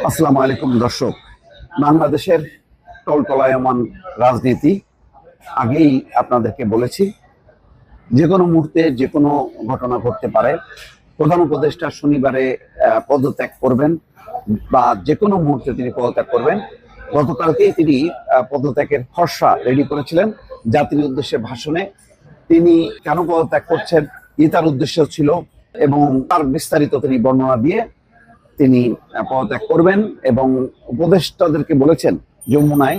আসসালামু আলাইকুম দর্শক। বাংলাদেশের টলটলায়মান রাজনীতি আগেই আপনাদেরকে বলেছি, যে কোনো মুহূর্তে যে কোনো ঘটনা ঘটতে পারে। প্রধান উপদেষ্টা শনিবারে পদত্যাগ করবেন বা যে কোনো মুহূর্তে তিনি পদত্যাগ করবেন। গতকালকেই তিনি পদত্যাগের খসড়া রেডি করেছিলেন জাতির উদ্দেশ্যে ভাষণে। তিনি কেন পদত্যাগ করছেন, কি তার উদ্দেশ্য ছিল এবং তার বিস্তারিত তিনি বর্ণনা দিয়ে তিনি পদত্যাগ করবেন। এবং উপদেষ্টাদেরকে বলেছেন, যমুনায়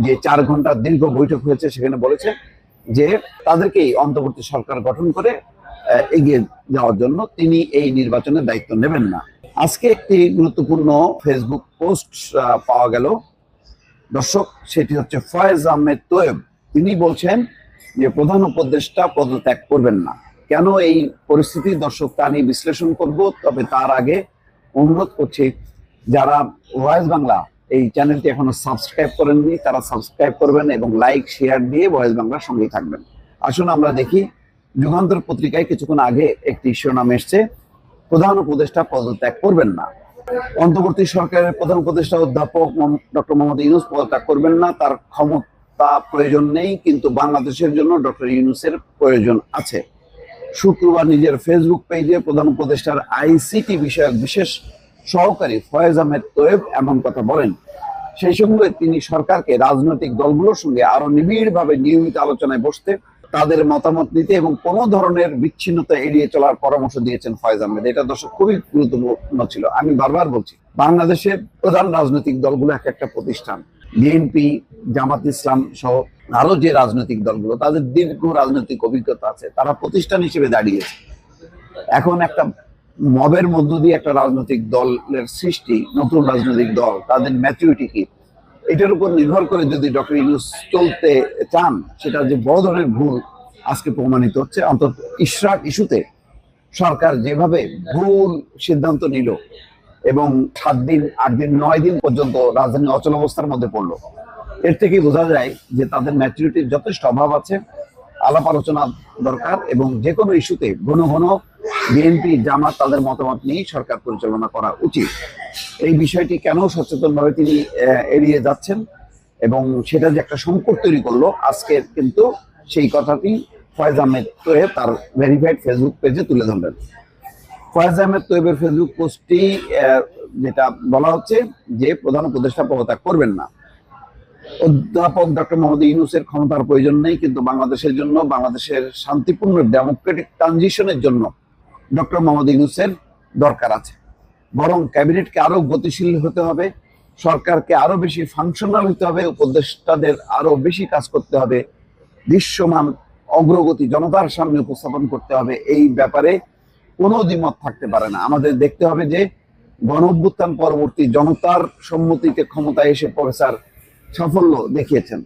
যে 4 ঘন্টার দীর্ঘ বৈঠক হয়েছে সেখানে বলেছেন যে তাদেরকেই অন্তর্বর্তী সরকার গঠন করে এগিয়ে যাওয়ার জন্য তিনি এই নির্বাচনের দায়িত্ব নেবেন না। আজকে একটি গুরুত্বপূর্ণ ফেসবুক পোস্ট পাওয়া গেল দর্শক, সেটি হচ্ছে ফয়েজ আহমেদ তোয়েব। তিনি বলছেন যে প্রধান উপদেষ্টা পদত্যাগ করবেন না। কেন এই পরিস্থিতি দর্শক তা নিয়ে বিশ্লেষণ করব, তবে তার আগে অনুরোধ করছি যারা ভয়েস বাংলা এই চ্যানেলটি এখনো সাবস্ক্রাইব করেননি তারা সাবস্ক্রাইব করবেন এবং লাইক শেয়ার দিয়ে ভয়েস বাংলার সঙ্গেই থাকবেন। আসুন আমরা দেখি, যুগান্তর পত্রিকায় কিছুক্ষণ আগে একটি শিরোনাম এসছে, প্রধান উপদেষ্টা পদত্যাগ করবেন না। অন্তর্বর্তী সরকারের প্রধান উপদেষ্টা অধ্যাপক ডক্টর মোহাম্মদ ইউনূস পদত্যাগ করবেন না। তার ক্ষমতা প্রয়োজন নেই, কিন্তু বাংলাদেশের জন্য ডক্টর ইউনূসের প্রয়োজন আছে। শুক্রবার নিজের ফেসবুক পেজে প্রধান উপদেষ্টার আইসিটি বিষয়ক বিশেষ সহকারী ফয়েজ আহমেদ তোয়েব এমন কথা বলেন। সেই সঙ্গে তিনি সরকারকে রাজনৈতিক দলগুলোর সঙ্গে আরো নিবিড়ভাবে নিয়মিত আলোচনায় বসতে, তাদের মতামত নিতে এবং কোনো ধরনের বিচ্ছিন্নতা এড়িয়ে চলার পরামর্শ দিয়েছেন ফয়েজ আহমেদ। এটা দর্শক খুবই গুরুত্বপূর্ণ ছিল। আমি বারবার বলছি, বাংলাদেশের প্রধান রাজনৈতিক দলগুলো এক একটা প্রতিষ্ঠান, বিএনপি, জামাত ইসলাম সহ আরো যে রাজনৈতিক দলগুলো, তাদের দীর্ঘ রাজনৈতিক অভিজ্ঞতা আছে, তারা প্রতিষ্ঠান হিসেবে দাঁড়িয়েছে। এখন একটা মবের মধ্য দিয়ে একটা রাজনৈতিক দলের সৃষ্টি, নতুন রাজনৈতিক দল, তাদের ম্যাচুরিটি কি, এটার উপর নির্ভর করে যদি ডক্টর ইউনূস চলতে চান, সেটা যে বড় ধরনের ভুল আজকে প্রমাণিত হচ্ছে। অন্তত ইশরাক ইস্যুতে সরকার যেভাবে ভুল সিদ্ধান্ত নিল এবং 7 দিন 8 দিন 9 দিন পর্যন্ত রাজধানী অচল অবস্থার মধ্যে পড়লো, এর থেকে বোঝা যায় যে তাদের ম্যাচুরিটির যথেষ্ট অভাব আছে। আলাপ আলোচনা দরকার এবং যে কোনো ইস্যুতে ঘন ঘন বিএনপি, জামাত তাদের মতামত নিয়ে সরকার পরিচালনা করা উচিত। এই বিষয়টি কেন সচেতনভাবে তিনি এড়িয়ে যাচ্ছেন এবং সেটা যে একটা সংকট তৈরি করলো, আজকে কিন্তু সেই কথাটি ফয়েজ আহমেদ তোয়েব তার ভেরিফাইড ফেসবুক পেজে তুলে ধরলেন। ফয়েজ আহমেদ তোয়েবের ফেসবুক পোস্টটি যেটা বলা হচ্ছে যে প্রধান উপদেষ্টা পদত্যাগ করবেন না। অধ্যাপক ডক্টর মোহাম্মদ ইউনূসের ক্ষমতার প্রয়োজন নেই, কিন্তু বাংলাদেশের জন্য, বাংলাদেশের শান্তিপূর্ণ ডেমোক্রেটিক ট্রানজিশনের জন্য ডক্টর মোহাম্মদ ইউনূসের দরকার আছে। বরং ক্যাবিনেটকে আরো গতিশীল হতে হবে, সরকারকে আরো বেশি ফাংশনাল হতে হবে, উপদেষ্টাদের আরো বেশি কাজ করতে হবে, দৃশ্যমান অগ্রগতি জনতার সামনে উপস্থাপন করতে হবে। এই ব্যাপারে কোনো দ্বিমত থাকতে পারে না। আমাদের দেখতে হবে যে গণঅভ্যুত্থান পরবর্তী জনতার সম্মতিতে ক্ষমতায় এসে প্রফেসর সাফল্য দেখিয়েছেন।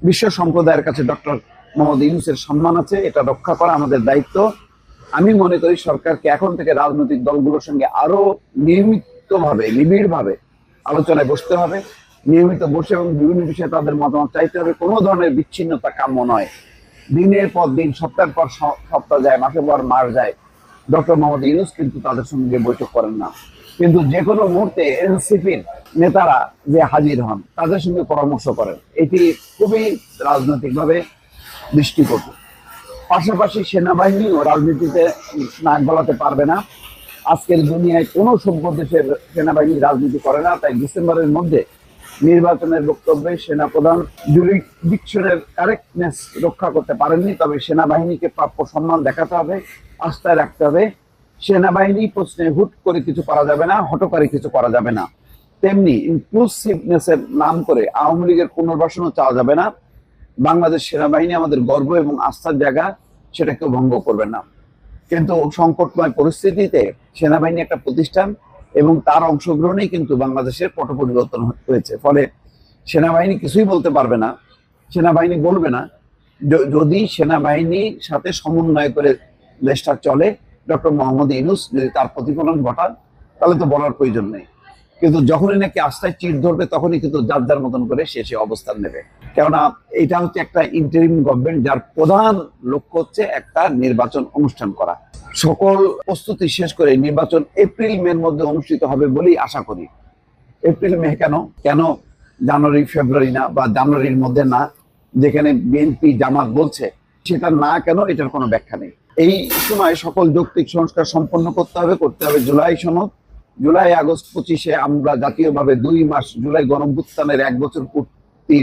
বিশ্ব সম্প্রদায়ের কাছে ডক্টর মোহাম্মদ ইউনূসের সম্মান আছে, এটা রক্ষা করা আমাদের দায়িত্ব। আমি মনে করি সরকারকে এখন থেকে রাজনৈতিক দলগুলোর সঙ্গে আরো নিয়মিতভাবে, নিবিড়ভাবে আলোচনায় বসতে হবে, নিয়মিত বসে এবং বিভিন্ন বিষয়ে তাদের মতামত চাইতে হবে। কোনো ধরনের বিচ্ছিন্নতা কাম্য নয়। দিনের পর দিন, সপ্তাহের পর সপ্তাহ যায়, মাসের পর মাস যায়, ডক্টর মোহাম্মদ ইউনূস কিন্তু তাদের সঙ্গে বৈঠক করেন না। কিন্তু যে কোনো মুহূর্তে এনসিপির নেতারা যে হাজির হন, তাদের সঙ্গে পরামর্শ করেন, এটি খুবই রাজনৈতিকভাবে দৃষ্টিকটু। পাশাপাশি সেনাবাহিনী ও রাজনীতিতে নাক গলাতে পারবে না। আজকের দুনিয়ায় কোনো সভ্য দেশের সেনাবাহিনী রাজনীতি করে না। তাই ডিসেম্বরের মধ্যে নির্বাচনের বক্তব্যে সেনাপ্রধান জুরিডিকশনের কারেক্টনেস রক্ষা করতে পারেননি। তবে সেনাবাহিনীকে প্রাপ্য সম্মান দেখাতে হবে, আস্থায় রাখতে হবে। সেনাবাহিনী প্রশ্নে হুট করে কিছু করা যাবে না, হঠকারী কিছু করা যাবে না। তেমনি ইনক্লুসিভনেসের নাম করে আওয়ামী লীগের পুনর্বাসনও চাওয়া যাবে না। বাংলাদেশ সেনাবাহিনী আমাদের গর্ব এবং আস্থার জায়গা, সেটাকে ভঙ্গ করবে না। কিন্তু সংকটময় পরিস্থিতিতে সেনাবাহিনী একটা প্রতিষ্ঠান এবং তার অংশগ্রহণেই কিন্তু বাংলাদেশের পট পরিবর্তন হয়েছে। ফলে সেনাবাহিনী কিছুই বলতে পারবে না, সেনাবাহিনী বলবে না। যদি সেনাবাহিনীর সাথে সমন্বয় করে দেশটা চলে, ডক্টর মোহাম্মদ ইউনূস যদি তার প্রতিফলন ঘটান, তাহলে তো বলার প্রয়োজন নেই। কিন্তু যখনই নাকি আস্থায় চির ধরবে, তখনই কিন্তু যার যার মতন করে সে অবস্থান নেবে। কেননা এটা হচ্ছে একটা ইন্টারিম গভর্নমেন্ট, যার প্রধান লক্ষ্য হচ্ছে একটা নির্বাচন অনুষ্ঠান করা। সকল প্রস্তুতি শেষ করে নির্বাচন এপ্রিল মের মধ্যে অনুষ্ঠিত হবে বলেই আশা করি। এপ্রিল মে কেন, কেন জানুয়ারি ফেব্রুয়ারি না, বা জানুয়ারির মধ্যে না, যেখানে বিএনপি জামাত বলছে সেটা না কেন, এটার কোনো ব্যাখ্যা নেই। এই সময় সকল যৌক্তিক সংস্কার সম্পন্ন করতে হবে জুলাই সনদ। জুলাই আগস্ট 25-এ আমরা জাতীয়ভাবে 2 মাস জুলাই গণঅভ্যুত্থানের 1 বছর পূর্তি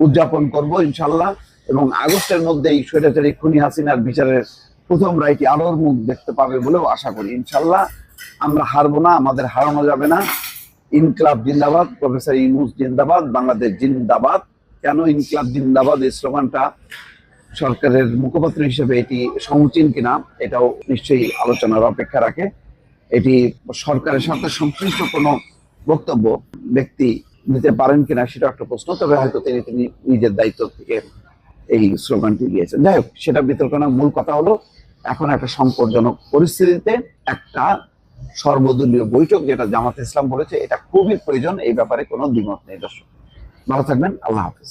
উদযাপন করব ইনশাল্লাহ, এবং আগস্টের মধ্যেই স্বৈরাচারী খুনি হাসিনার বিচারের প্রথম রায়টি আলোর মুখ দেখতে পাবে বলেও আশা করি ইনশাল্লাহ। আমরা হারবো না, আমাদের হারানো যাবে না। ইনকলাব জিন্দাবাদ, প্রফেসর ইউনূস জিন্দাবাদ, বাংলাদেশ জিন্দাবাদ। কেন ইনকলাব জিন্দাবাদ এই স্লোগানটা সরকারের মুখপাত্র হিসেবে এটি সমীচীন কিনা এটাও নিশ্চয়ই আলোচনার অপেক্ষা রাখে। এটি সরকারের সাথে সংশ্লিষ্ট কোনো বক্তব্য ব্যক্তি দিতে পারেন কিনা সেটা একটা প্রশ্ন, তবে হয়তো তিনি নিজের দায়িত্ব থেকে এই স্লোগানটি দিয়েছেন। যাই হোক, সেটা বিতর্ক না। মূল কথা হলো এখন একটা সংকটজনক পরিস্থিতিতে একটা সর্বদলীয় বৈঠক, যেটা জামাতে ইসলাম বলেছে, এটা খুবই প্রয়োজন। এই ব্যাপারে কোনো দ্বিমত নেই। দর্শক ভালো থাকবেন, আল্লাহ হাফেজ।